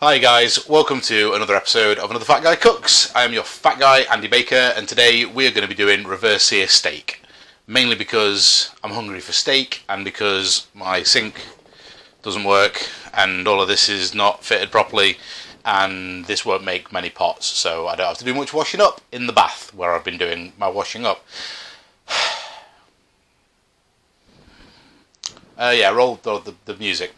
Hi guys, welcome to another episode of Another Fat Guy Cooks. I am your fat guy, Andy Baker, and today we're going to be doing reverse sear steak. Mainly because I'm hungry for steak and because my sink doesn't work and all of this is not fitted properly and this won't make many pots, so I don't have to do much washing up in the bath where I've been doing my washing up. Yeah, roll the music.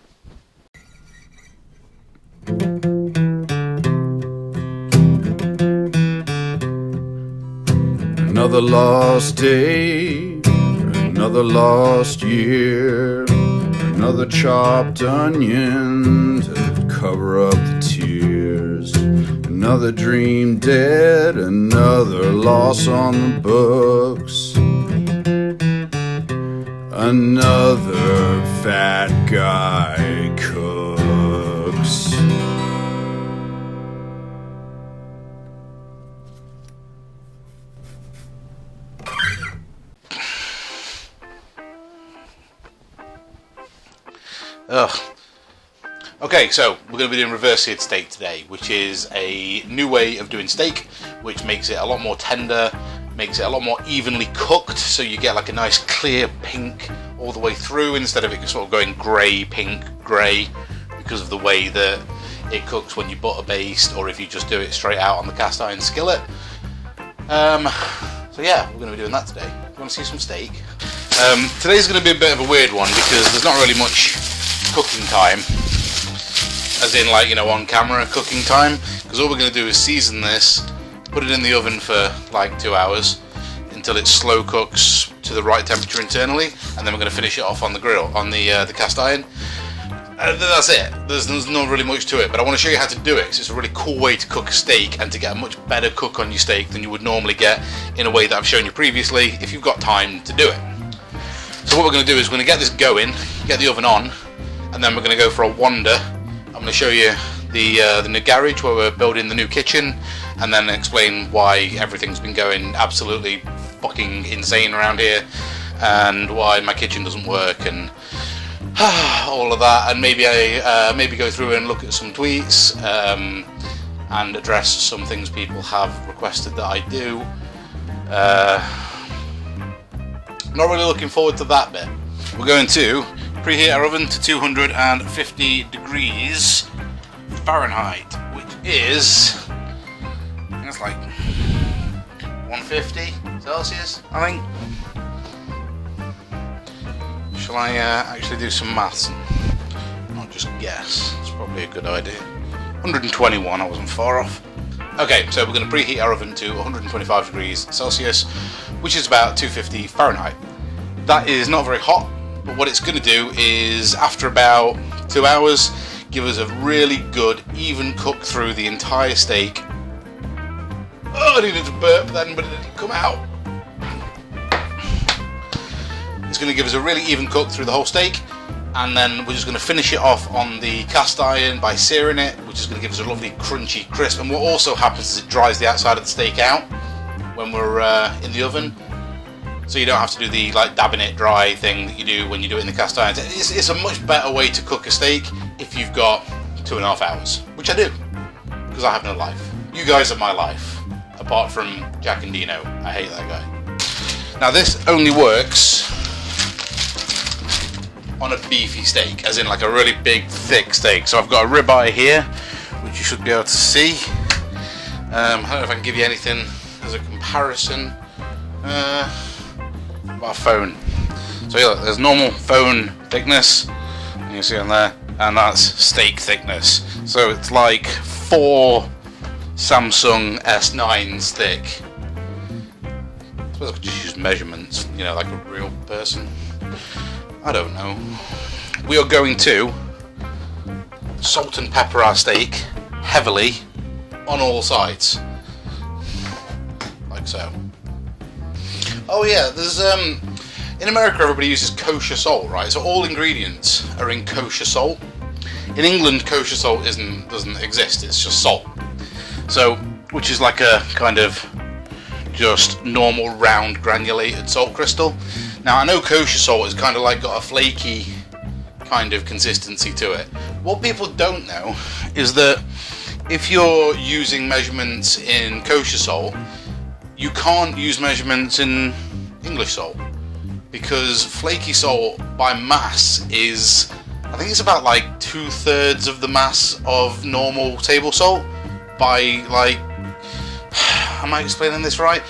Another lost day, another lost year, another chopped onion to cover up the tears, another dream dead, another loss on the books, another fat guy cooks. Ugh. Okay, so we're going to be doing reverse seared steak today, which is a new way of doing steak, which makes it a lot more tender, makes it a lot more evenly cooked, so you get like a nice clear pink all the way through instead of it sort of going grey, pink, grey, because of the way that it cooks when you butter baste or if you just do it straight out on the cast iron skillet. So yeah, we're going to be doing that today. You want to see some steak? Today's going to be a bit of a weird one because there's not really much cooking time, as in like, you know, on camera cooking time, because all we're going to do is season this, put it in the oven for like 2 hours until it slow cooks to the right temperature internally, and then we're going to finish it off on the grill, on the cast iron. That's it. There's not really much to it, but I want to show you how to do it because it's a really cool way to cook a steak and to get a much better cook on your steak than you would normally get in a way that I've shown you previously if you've got time to do it. So what we're going to do is we're going to get this going, get the oven on, and then we're going to go for a wander. I'm going to show you the new garage where we're building the new kitchen, and then explain why everything's been going absolutely fucking insane around here, and why my kitchen doesn't work, and all of that, and maybe go through and look at some tweets and address some things people have requested that I do. Not really looking forward to that bit. We're going to preheat our oven to 250 degrees Fahrenheit, which is, I think it's like 150 Celsius, I think. Shall I actually do some maths and not just guess? It's probably a good idea. 121, I wasn't far off. Okay, so we're going to preheat our oven to 125 degrees Celsius, which is about 250 Fahrenheit. That is not very hot, but what it's going to do is, after about 2 hours, give us a really good, even cook through the entire steak. Oh, I needed to burp then, but it didn't come out. It's going to give us a really even cook through the whole steak, and then we're just going to finish it off on the cast iron by searing it, which is going to give us a lovely crunchy crisp. And what also happens is it dries the outside of the steak out when we're in the oven, so you don't have to do the like dabbing it dry thing that you do when you do it in the cast iron. It's a much better way to cook a steak if you've got 2.5 hours, which I do, because I have no life. You guys are my life, apart from Jack and Dino. I hate that guy. Now this only works on a beefy steak, as in like a really big thick steak. So I've got a ribeye here, which you should be able to see. I don't know if I can give you anything as a comparison. About a phone. So yeah, there's normal phone thickness, and you see on there, and that's steak thickness. So it's like 4 Samsung S9s thick. I suppose I could just use measurements, you know, like a real person. I don't know. We are going to salt and pepper our steak heavily on all sides, like so. Oh yeah, there's in America everybody uses kosher salt, right? So all ingredients are in kosher salt. In England, kosher salt doesn't exist. It's just salt. So, which is like a kind of just normal round granulated salt crystal. Now I know kosher salt has kind of like got a flaky kind of consistency to it, What people don't know is that if you're using measurements in kosher salt, you can't use measurements in English salt, because flaky salt by mass is, I think it's about like 2/3 of the mass of normal table salt by like, am I explaining this right?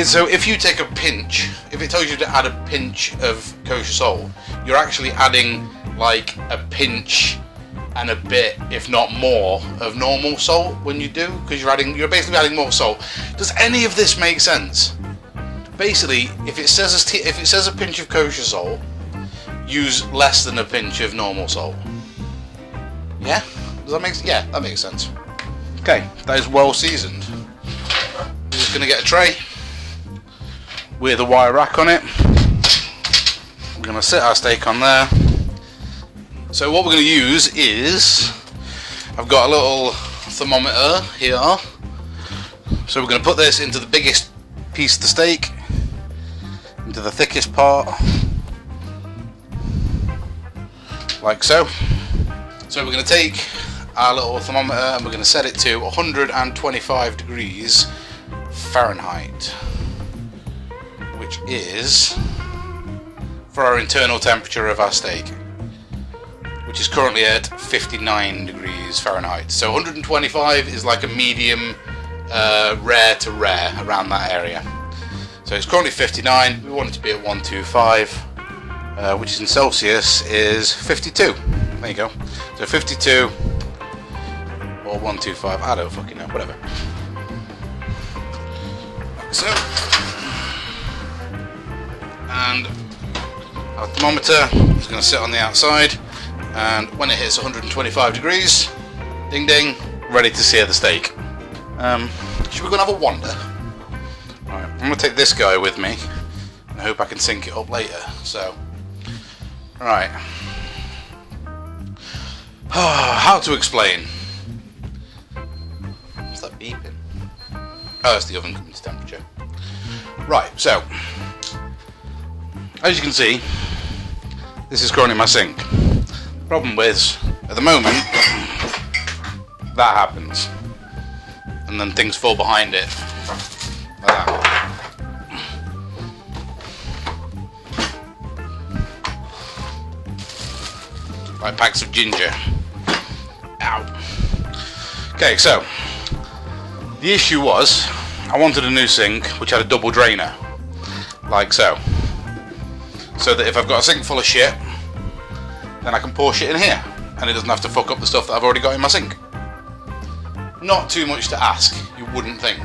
So if you take a pinch, if it tells you to add a pinch of kosher salt, you're actually adding like a pinch and a bit, if not more, of normal salt when you do, because you're basically adding more salt. Does any of this make sense? Basically, if it says a pinch of kosher salt, use less than a pinch of normal salt. Yeah? Does that make sense? Yeah, that makes sense. Okay, that is well seasoned. We're just gonna get a tray with a wire rack on it. We're gonna set our steak on there. So what we're going to use is, I've got a little thermometer here, so we're going to put this into the biggest piece of the steak, into the thickest part, like so. So we're going to take our little thermometer and we're going to set it to 125 degrees Fahrenheit, which is for our internal temperature of our steak, which is currently at 59 degrees Fahrenheit. So 125 is like a medium, rare to rare, around that area. So it's currently 59, we want it to be at 125, which is in Celsius is 52. There you go. So 52 or 125, I don't fucking know, whatever. So, and our thermometer is going to sit on the outside, and when it hits 125 degrees, ding ding, ready to sear the steak. Should we go and have a wander? Alright, I'm going to take this guy with me, and I hope I can sync it up later. So, alright. How to explain? What's that beeping? Oh, it's the oven coming to temperature. Right, so, as you can see, this is currently my sink. Problem is, at the moment, that happens, and then things fall behind it, like that. Like packs of ginger. Ow. Okay, so the issue was, I wanted a new sink which had a double drainer, like so that if I've got a sink full of shit, then I can pour shit in here, and it doesn't have to fuck up the stuff that I've already got in my sink. Not too much to ask, you wouldn't think,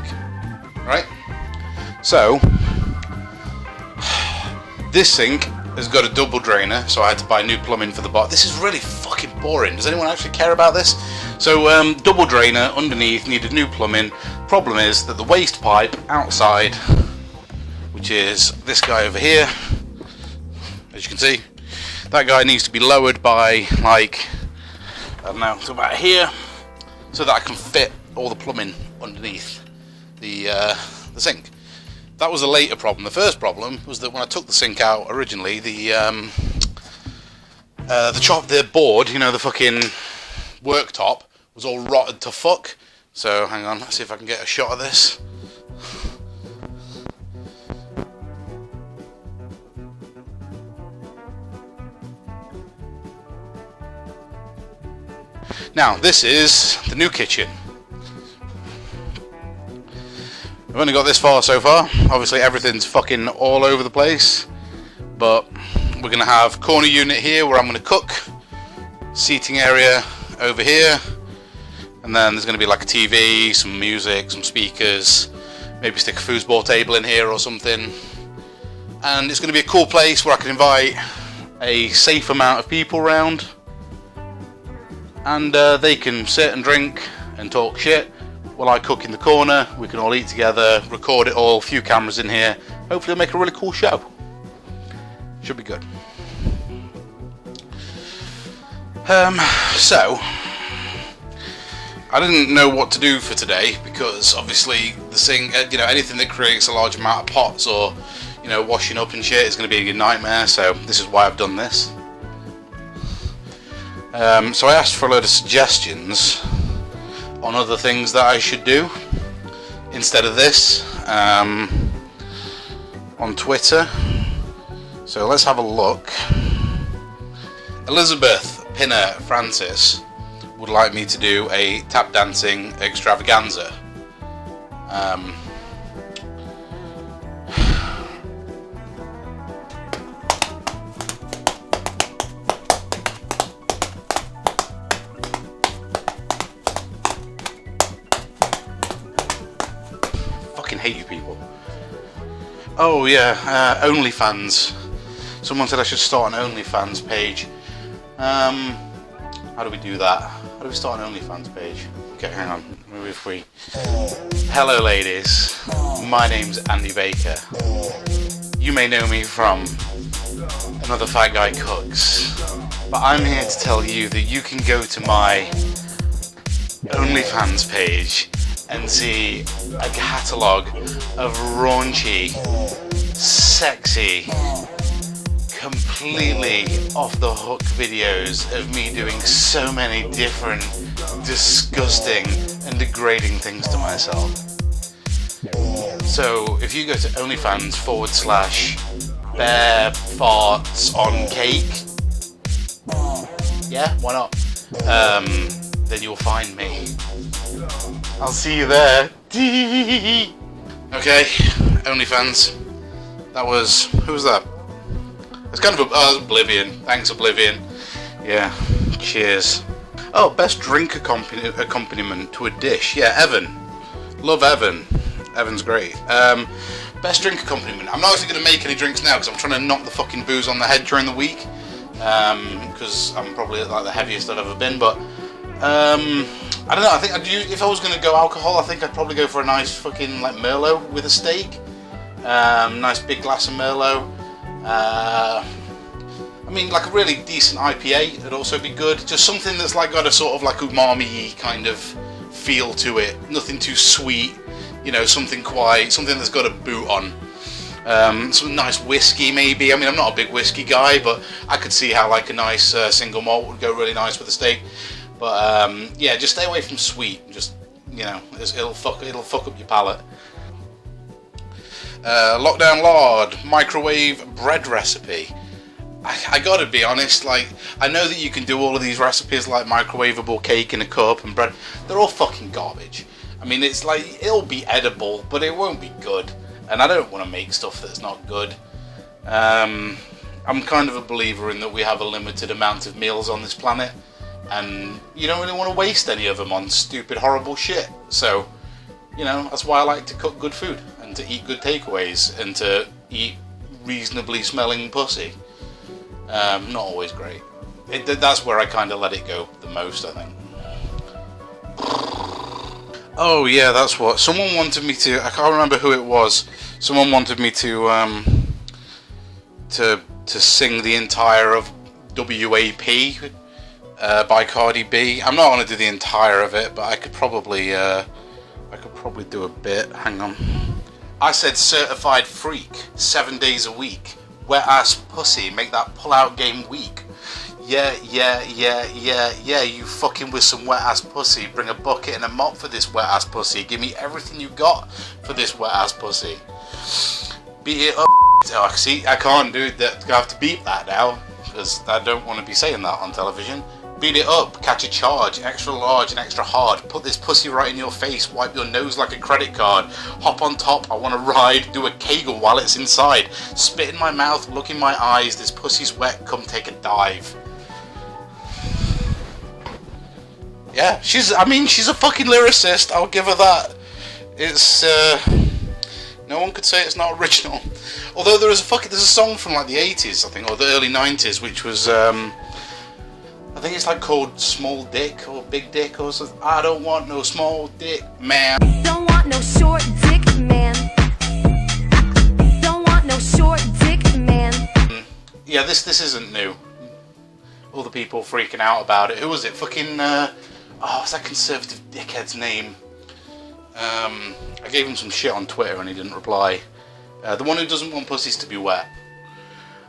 right? So, this sink has got a double drainer, so I had to buy new plumbing for the bottom. This is really fucking boring. Does anyone actually care about this? So, double drainer underneath, needed new plumbing. Problem is that the waste pipe outside, which is this guy over here, as you can see, that guy needs to be lowered by, like, I don't know, to about here, so that I can fit all the plumbing underneath the sink. That was a later problem. The first problem was that when I took the sink out originally, the board, you know, the fucking worktop, was all rotted to fuck. So hang on, let's see if I can get a shot of this. Now, this is the new kitchen. I've only got this far so far. Obviously everything's fucking all over the place, but we're going to have corner unit here where I'm going to cook, seating area over here, and then there's going to be like a TV, some music, some speakers, maybe stick a foosball table in here or something, and it's going to be a cool place where I can invite a safe amount of people around, and they can sit and drink and talk shit while I cook in the corner. We can all eat together, record it all, a few cameras in here. Hopefully it'll make a really cool show. Should be good. So, I didn't know what to do for today, because obviously the sink, you know, anything that creates a large amount of pots or, you know, washing up and shit is going to be a nightmare, so this is why I've done this. So I asked for a load of suggestions on other things that I should do instead of this on Twitter. So let's have a look. Elizabeth Pinner Francis would like me to do a tap dancing extravaganza. Fucking hate you people. Oh yeah, OnlyFans. Someone said I should start an OnlyFans page. How do we do that? How do we start an OnlyFans page? Okay, hang on. Maybe if we... Hello ladies, my name's Andy Baker. You may know me from Another Fat Guy Cooks, but I'm here to tell you that you can go to my OnlyFans page and see a catalogue of raunchy, sexy, completely off the hook videos of me doing so many different disgusting and degrading things to myself. So if you go to OnlyFans /bare farts on cake, yeah, why not? Then you'll find me. I'll see you there. Okay, OnlyFans. That was, who was that? It's kind of Oblivion. Thanks, Oblivion. Yeah, cheers. Oh, best drink accompaniment to a dish. Yeah, Evan. Love Evan. Evan's great. Best drink accompaniment. I'm not actually going to make any drinks now because I'm trying to knock the fucking booze on the head during the week. Because I'm probably like the heaviest I've ever been. But I don't know. I think if I was going to go alcohol, I think I'd probably go for a nice fucking like Merlot with a steak. Nice big glass of Merlot. I mean, like a really decent IPA would also be good. Just something that's like got a sort of like umami kind of feel to it. Nothing too sweet, you know, something that's got a boot on. Some nice whiskey maybe. I mean, I'm not a big whiskey guy, but I could see how like a nice single malt would go really nice with a steak. But yeah, just stay away from sweet. Just, you know, it'll fuck up your palate. Lockdown Lord microwave bread recipe. I gotta be honest, like, I know that you can do all of these recipes like microwavable cake in a cup and bread. They're all fucking garbage. I mean, it's like, it'll be edible, but it won't be good. And I don't want to make stuff that's not good. I'm kind of a believer in that we have a limited amount of meals on this planet, and you don't really want to waste any of them on stupid, horrible shit. So, you know, that's why I like to cook good food, and to eat good takeaways, and to eat reasonably smelling pussy. Not always great. That's where I kind of let it go the most, I think. Oh yeah, that's what someone wanted me to. I can't remember who it was. Someone wanted me to sing the entire of WAP by Cardi B. I'm not going to do the entire of it, but I could probably do a bit. Hang on. I said certified freak, 7 days a week. Wet ass pussy, make that pull out game weak. Yeah, you fucking with some wet ass pussy. Bring a bucket and a mop for this wet ass pussy. Give me everything you got for this wet ass pussy. Beat it up. Oh, see, I can't do that. I have to beep that now, because I don't want to be saying that on television. Beat it up, catch a charge, extra large and extra hard. Put this pussy right in your face, wipe your nose like a credit card. Hop on top, I want to ride, do a kegel while it's inside. Spit in my mouth, look in my eyes, this pussy's wet, come take a dive. Yeah, she's a fucking lyricist, I'll give her that. It's, no one could say it's not original. Although there's a song from like the 80s, I think, or the early 90s, which was, I think it's like called Small Dick or Big Dick or something. I don't want no small dick, man. Don't want no short dick, man. Don't want no short dick, man. Yeah, this isn't new. All the people freaking out about it. Who was it? Fucking, what's that conservative dickhead's name? I gave him some shit on Twitter and he didn't reply. The one who doesn't want pussies to be wet.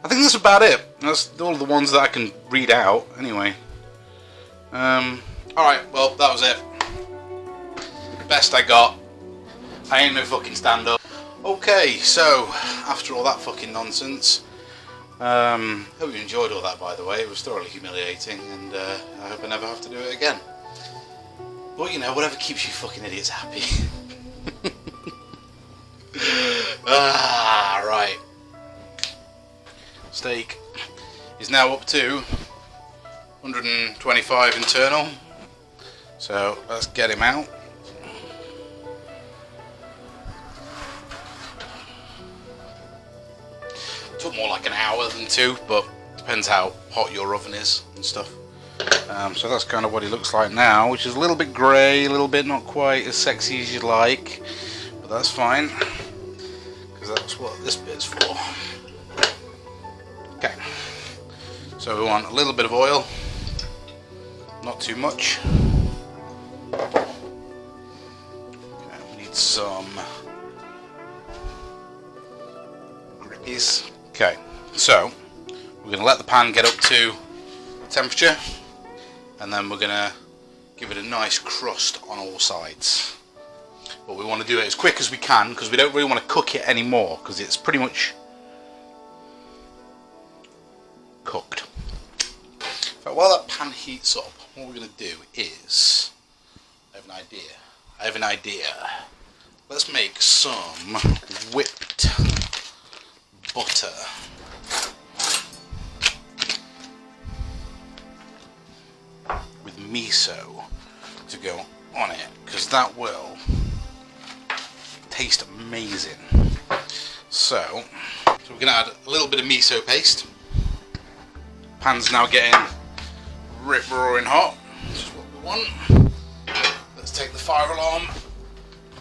I think that's about it. That's all the ones that I can read out, anyway. Alright, well, that was it. Best I got. I ain't no fucking stand-up. Okay, so, after all that fucking nonsense, hope you enjoyed all that, by the way. It was thoroughly humiliating, and I hope I never have to do it again. But, you know, whatever keeps you fucking idiots happy. Right. Steak is now up to 125 internal. So let's get him out. Took more like an hour than 2, but depends how hot your oven is and stuff. So that's kind of what he looks like now, which is a little bit grey, a little bit not quite as sexy as you'd like, but that's fine, because that's what this bit's for. Okay, so we want a little bit of oil, not too much. Okay, we need some grippies. Okay, so we're going to let the pan get up to temperature, and then we're going to give it a nice crust on all sides. But we want to do it as quick as we can, because we don't really want to cook it anymore, because it's pretty much cooked. But while that pan heats up, what we're going to do is, I have an idea. Let's make some whipped butter. With miso to go on it, because that will taste amazing. So we're going to add a little bit of miso paste. Pan's now getting rip roaring hot, which is what we want. Let's take the fire alarm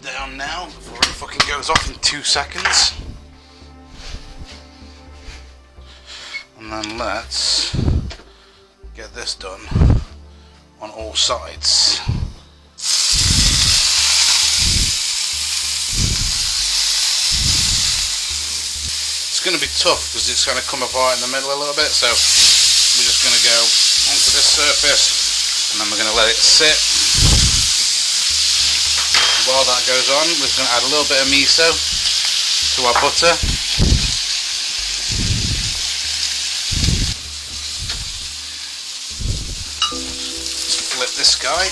down now before it fucking goes off in 2 seconds. And then let's get this done on all sides. It's going to be tough because it's going to come apart in the middle a little bit, so we're just going to go onto this surface and then we're going to let it sit. While that goes on, we're just going to add a little bit of miso to our butter. Flip this guy.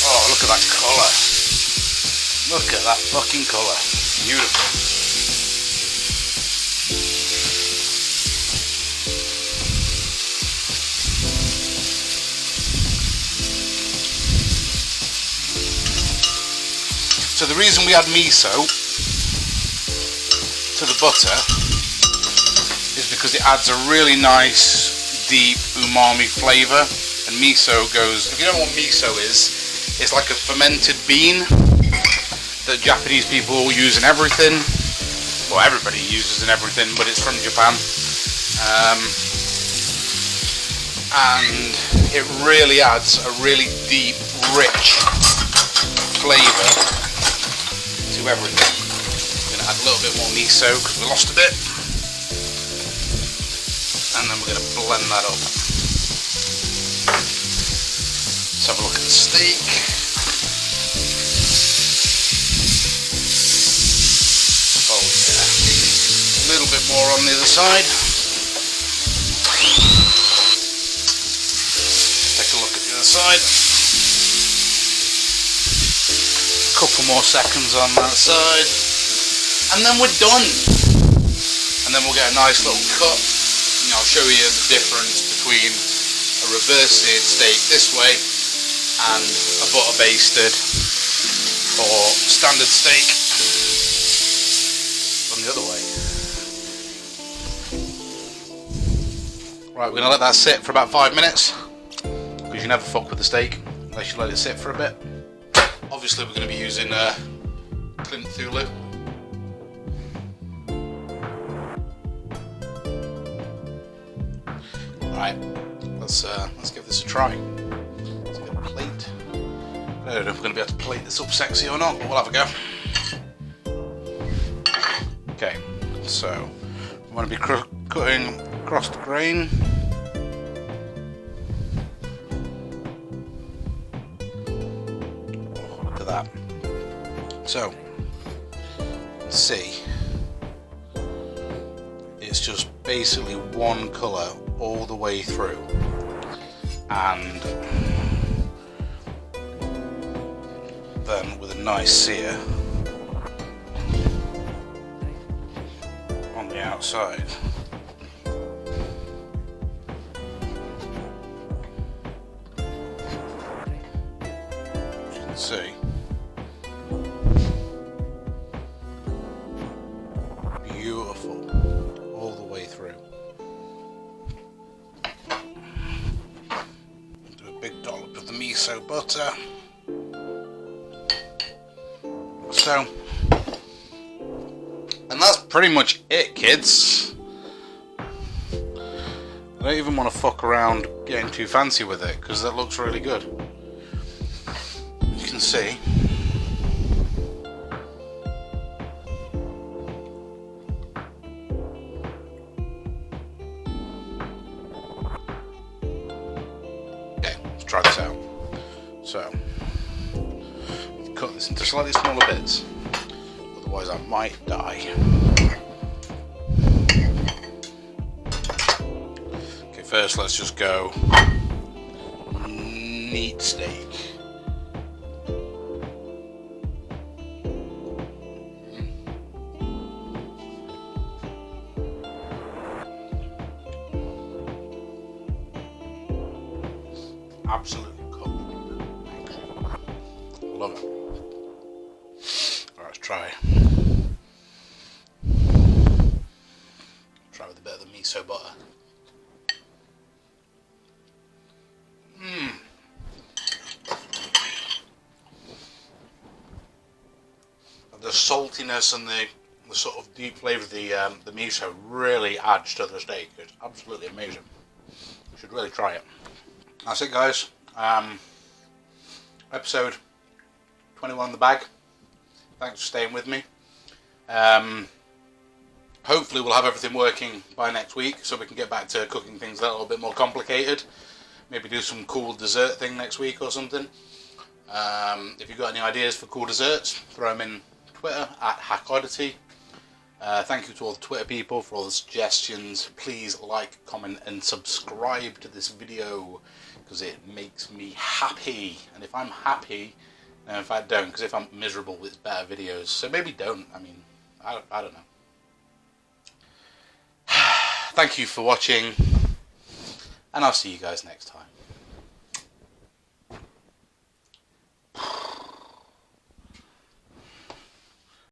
Oh, look at that colour. Look at that fucking colour. Beautiful. So the reason we add miso to the butter is because it adds a really nice deep umami flavour, and miso goes, if you don't know what miso is, it's like a fermented bean that Japanese people use in everything. Well, everybody uses in everything, but it's from Japan. And it really adds a really deep, rich flavour to everything. I'm going to add a little bit more miso because we lost a bit. And then we're going to blend that up. Let's have a look at the steak. Oh yeah. A little bit more on the other side. Take a look at the other side. Couple more seconds on that side. And then we're done. And then we'll get a nice little cut. And I'll show you the difference between a reverse seared steak this way and a butter basted or standard steak on the other way. Right, we're going to let that sit for about 5 minutes, because you never fuck with the steak unless you let it sit for a bit. Obviously we're going to be using Clint Thulu. Right, let's give this a try. Let's get a plate. I don't know if we're going to be able to plate this up sexy or not, but we'll have a go. Okay, so we want to be cutting across the grain. that. So, see, it's just basically one colour all the way through, and then with a nice sear on the outside. As you can see, beautiful all the way through. Do a big dollop of the miso butter. So, and that's pretty much it, kids. I don't even want to fuck around getting too fancy with it because that looks really good. You can see. Okay, let's try this out. So, cut this into slightly smaller bits, otherwise I might die. Okay, first let's just go neat steak. Absolutely cooked. Love it. Alright, let's try. Try with a bit of the miso butter. The saltiness and the sort of deep flavour of the miso really adds to the steak. It's absolutely amazing. You should really try it. That's it, guys. Episode 21 in the bag. Thanks for staying with me. Hopefully we'll have everything working by next week so we can get back to cooking things that are a little bit more complicated. Maybe do some cool dessert thing next week or something. If you've got any ideas for cool desserts, throw them in Twitter at HackOddity. Thank you to all the Twitter people for all the suggestions. Please like, comment and subscribe to this video because it makes me happy. And if I'm happy, no, in fact don't, because if I'm miserable it's better videos. So maybe don't. I mean, I don't know. Thank you for watching, and I'll see you guys next time.